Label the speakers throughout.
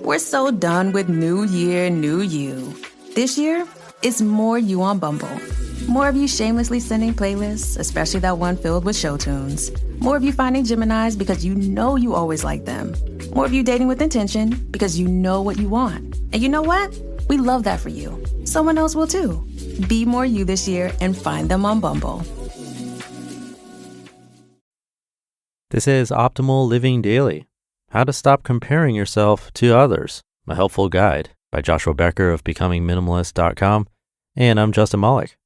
Speaker 1: We're so done with new year, new you. This year, it's more you on Bumble. More of you shamelessly sending playlists, especially that one filled with show tunes. More of you finding Geminis because you know you always like them. More of you dating with intention because you know what you want. And you know what? We love that for you. Someone else will too. Be more you this year and find them on Bumble.
Speaker 2: This is Optimal Living Daily: How to Stop Comparing Yourself to Others, a helpful guide by Joshua Becker of becomingminimalist.com. And I'm Justin Malik.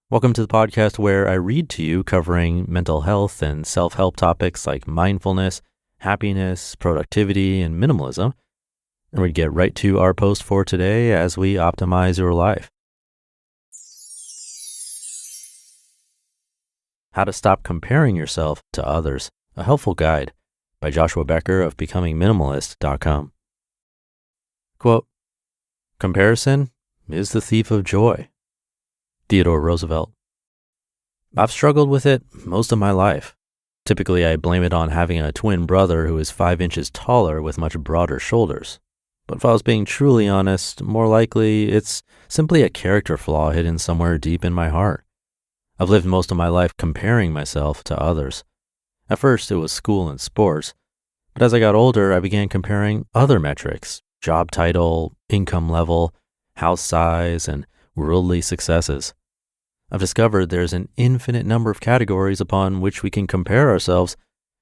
Speaker 2: Welcome to the podcast where I read to you covering mental health and self-help topics like mindfulness, happiness, productivity, and minimalism. And we get right to our post for today as we optimize your life. How to Stop Comparing Yourself to Others, a helpful guide by Joshua Becker of becomingminimalist.com. Quote, "Comparison is the thief of joy." Theodore Roosevelt. I've struggled with it most of my life. Typically, I blame it on having a twin brother who is 5 inches taller with much broader shoulders. But if I was being truly honest, more likely it's simply a character flaw hidden somewhere deep in my heart. I've lived most of my life comparing myself to others. At first, it was school and sports, but as I got older, I began comparing other metrics: job title, income level, house size, and worldly successes. I've discovered there's an infinite number of categories upon which we can compare ourselves,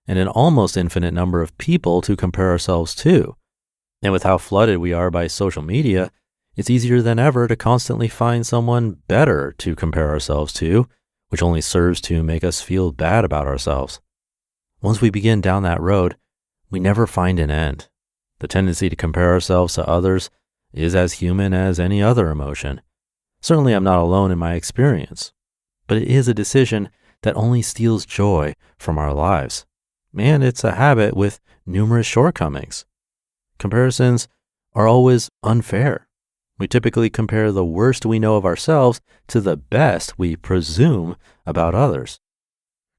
Speaker 2: and an almost infinite number of people to compare ourselves to. And with how flooded we are by social media, it's easier than ever to constantly find someone better to compare ourselves to, which only serves to make us feel bad about ourselves. Once we begin down that road, we never find an end. The tendency to compare ourselves to others is as human as any other emotion. Certainly, I'm not alone in my experience, but it is a decision that only steals joy from our lives. And it's a habit with numerous shortcomings. Comparisons are always unfair. We typically compare the worst we know of ourselves to the best we presume about others.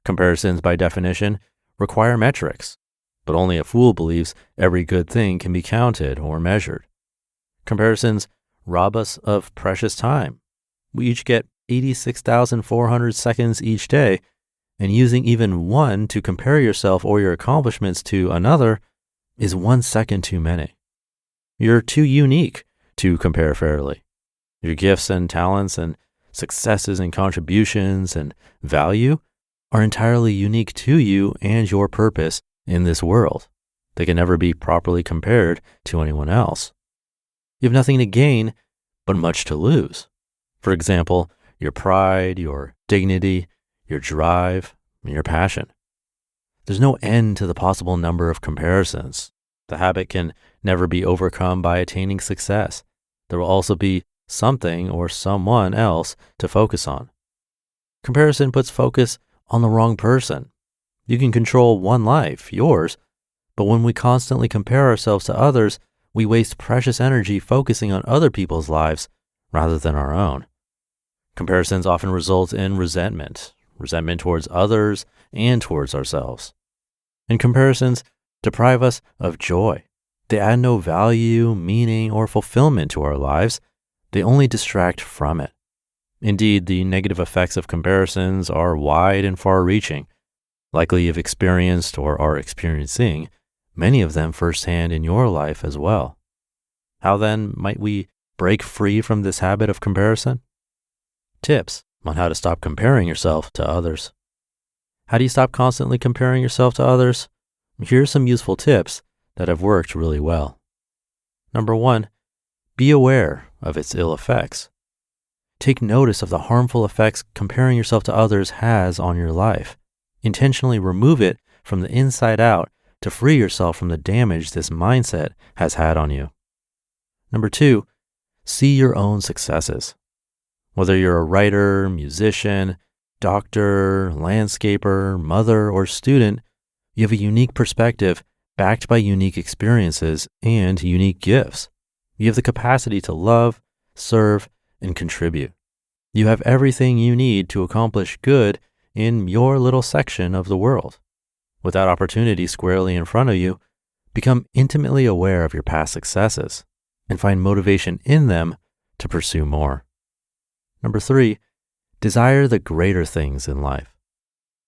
Speaker 2: Comparisons, by definition, require metrics, but only a fool believes every good thing can be counted or measured. Comparisons rob us of precious time. We each get 86,400 seconds each day, and using even one to compare yourself or your accomplishments to another is 1 second too many. You're too unique to compare fairly. Your gifts and talents and successes and contributions and value are entirely unique to you and your purpose in this world. They can never be properly compared to anyone else. You have nothing to gain, but much to lose. For example, your pride, your dignity, your drive, and your passion. There's no end to the possible number of comparisons. The habit can never be overcome by attaining success. There will also be something or someone else to focus on. Comparison puts focus on the wrong person. You can control one life, yours, but when we constantly compare ourselves to others, we waste precious energy focusing on other people's lives rather than our own. Comparisons often result in resentment towards others and towards ourselves. And comparisons deprive us of joy. They add no value, meaning, or fulfillment to our lives. They only distract from it. Indeed, the negative effects of comparisons are wide and far-reaching. Likely you've experienced or are experiencing many of them firsthand in your life as well. How then might we break free from this habit of comparison? Tips on how to stop comparing yourself to others. How do you stop constantly comparing yourself to others? Here are some useful tips that have worked really well. Number 1, be aware of its ill effects. Take notice of the harmful effects comparing yourself to others has on your life. Intentionally remove it from the inside out to free yourself from the damage this mindset has had on you. Number 2, see your own successes. Whether you're a writer, musician, doctor, landscaper, mother, or student, you have a unique perspective backed by unique experiences and unique gifts. You have the capacity to love, serve, and contribute. You have everything you need to accomplish good in your little section of the world. With that opportunity squarely in front of you, Become intimately aware of your past successes and find motivation in them to pursue more. Number 3, desire the greater things in life.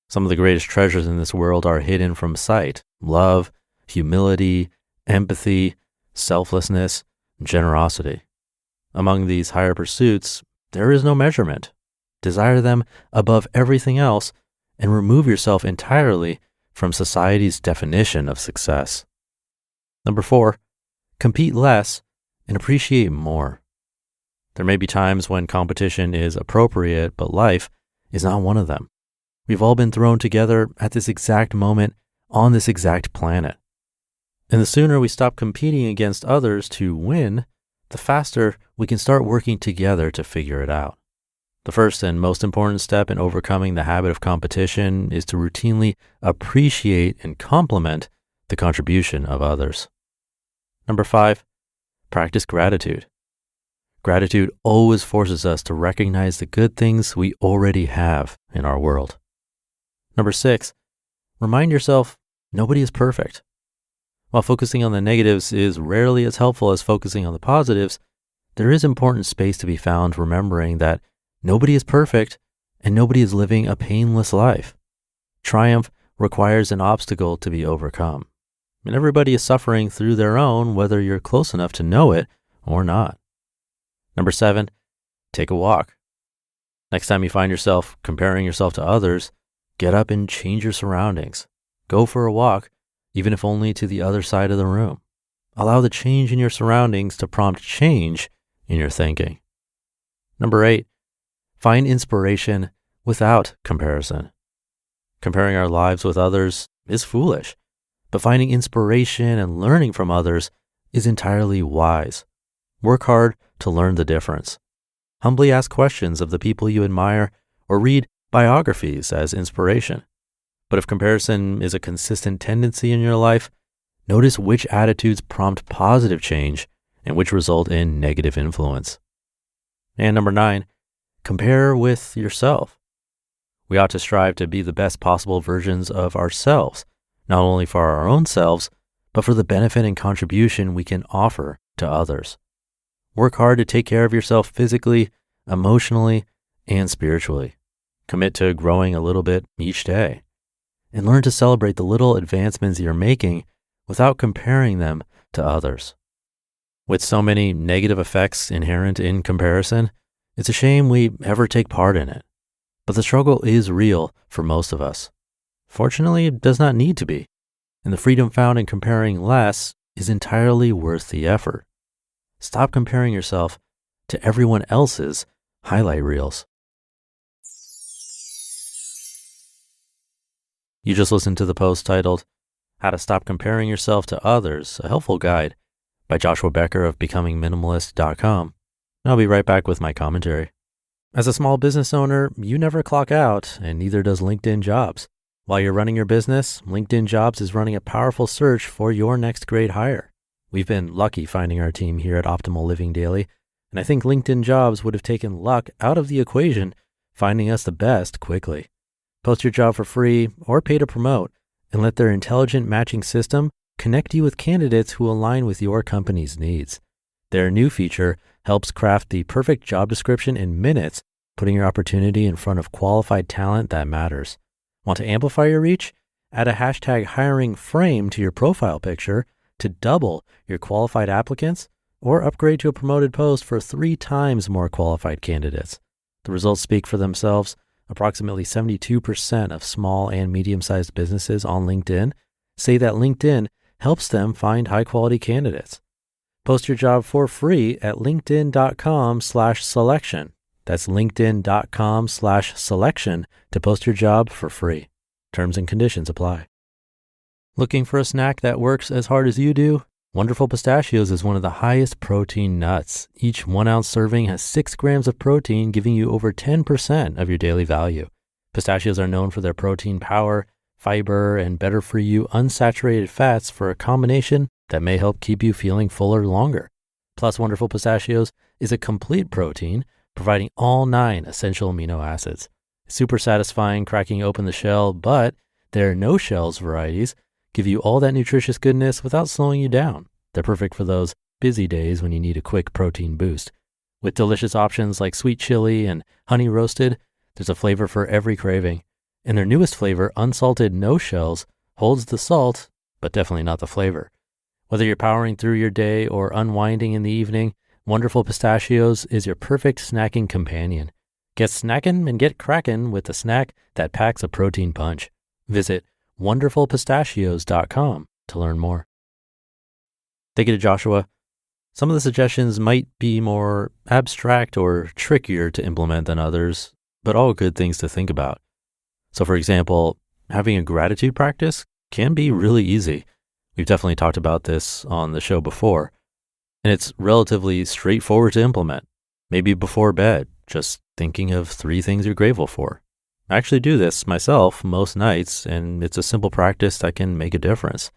Speaker 2: Some of the greatest treasures in this world are hidden from sight: love, humility, empathy, selflessness, and generosity. Among these higher pursuits, there is no measurement. Desire them above everything else and remove yourself entirely from society's definition of success. Number 4, compete less and appreciate more. There may be times when competition is appropriate, but life is not one of them. We've all been thrown together at this exact moment on this exact planet. And the sooner we stop competing against others to win, the faster we can start working together to figure it out. The first and most important step in overcoming the habit of competition is to routinely appreciate and compliment the contribution of others. Number 5, practice gratitude. Gratitude always forces us to recognize the good things we already have in our world. Number 6, remind yourself nobody is perfect. While focusing on the negatives is rarely as helpful as focusing on the positives, there is important space to be found remembering that nobody is perfect and nobody is living a painless life. Triumph requires an obstacle to be overcome, and everybody is suffering through their own, whether you're close enough to know it or not. Number 7, take a walk. Next time you find yourself comparing yourself to others, get up and change your surroundings. Go for a walk, even if only to the other side of the room. Allow the change in your surroundings to prompt change in your thinking. Number 8, find inspiration without comparison. Comparing our lives with others is foolish, but finding inspiration and learning from others is entirely wise. Work hard to learn the difference. Humbly ask questions of the people you admire or read biographies as inspiration. But if comparison is a consistent tendency in your life, notice which attitudes prompt positive change and which result in negative influence. And number 9, compare with yourself. We ought to strive to be the best possible versions of ourselves, not only for our own selves, but for the benefit and contribution we can offer to others. Work hard to take care of yourself physically, emotionally, and spiritually. Commit to growing a little bit each day. And learn to celebrate the little advancements you're making without comparing them to others. With so many negative effects inherent in comparison, it's a shame we ever take part in it. But the struggle is real for most of us. Fortunately, it does not need to be. And the freedom found in comparing less is entirely worth the effort. Stop comparing yourself to everyone else's highlight reels. You just listened to the post titled, How to Stop Comparing Yourself to Others, a Helpful Guide by Joshua Becker of becomingminimalist.com. I'll be right back with my commentary. As a small business owner, you never clock out, and neither does LinkedIn Jobs. While you're running your business, LinkedIn Jobs is running a powerful search for your next great hire. We've been lucky finding our team here at Optimal Living Daily, and I think LinkedIn Jobs would have taken luck out of the equation, finding us the best quickly. Post your job for free or pay to promote, and let their intelligent matching system connect you with candidates who align with your company's needs. Their new feature helps craft the perfect job description in minutes, putting your opportunity in front of qualified talent that matters. Want to amplify your reach? Add a hashtag hiring frame to your profile picture to double your qualified applicants, or upgrade to a promoted post for 3 times more qualified candidates. The results speak for themselves. Approximately 72% of small and medium-sized businesses on LinkedIn say that LinkedIn helps them find high-quality candidates. Post your job for free at linkedin.com/selection. That's linkedin.com/selection to post your job for free. Terms and conditions apply. Looking for a snack that works as hard as you do? Wonderful Pistachios is one of the highest protein nuts. Each 1-ounce serving has 6 grams of protein, giving you over 10% of your daily value. Pistachios are known for their protein power, fiber, and better-for-you unsaturated fats for a combination that may help keep you feeling fuller longer. Plus, Wonderful Pistachios is a complete protein, providing all 9 essential amino acids. Super satisfying cracking open the shell, but their no-shells varieties give you all that nutritious goodness without slowing you down. They're perfect for those busy days when you need a quick protein boost. With delicious options like sweet chili and honey roasted, there's a flavor for every craving. And their newest flavor, unsalted no shells, holds the salt, but definitely not the flavor. Whether you're powering through your day or unwinding in the evening, Wonderful Pistachios is your perfect snacking companion. Get snackin' and get crackin' with a snack that packs a protein punch. Visit wonderfulpistachios.com to learn more. Thank you to Joshua. Some of the suggestions might be more abstract or trickier to implement than others, but all good things to think about. So for example, having a gratitude practice can be really easy. We've definitely talked about this on the show before, and it's relatively straightforward to implement. Maybe before bed, just thinking of 3 things you're grateful for. I actually do this myself most nights, and it's a simple practice that can make a difference.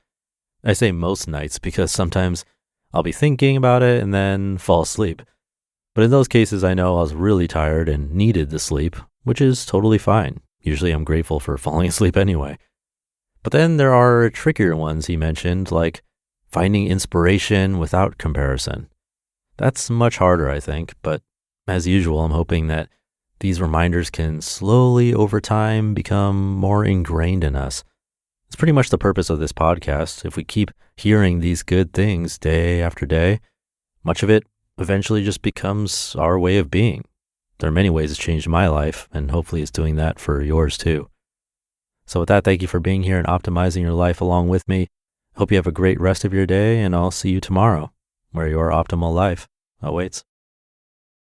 Speaker 2: I say most nights because sometimes I'll be thinking about it and then fall asleep. But in those cases, I know I was really tired and needed the sleep, which is totally fine. Usually I'm grateful for falling asleep anyway. But then there are trickier ones he mentioned, like finding inspiration without comparison. That's much harder, I think, but as usual, I'm hoping that these reminders can slowly over time become more ingrained in us. It's pretty much the purpose of this podcast. If we keep hearing these good things day after day, much of it eventually just becomes our way of being. There are many ways it's changed my life, and hopefully it's doing that for yours too. So with that, thank you for being here and optimizing your life along with me. Hope you have a great rest of your day, and I'll see you tomorrow, where your optimal life awaits.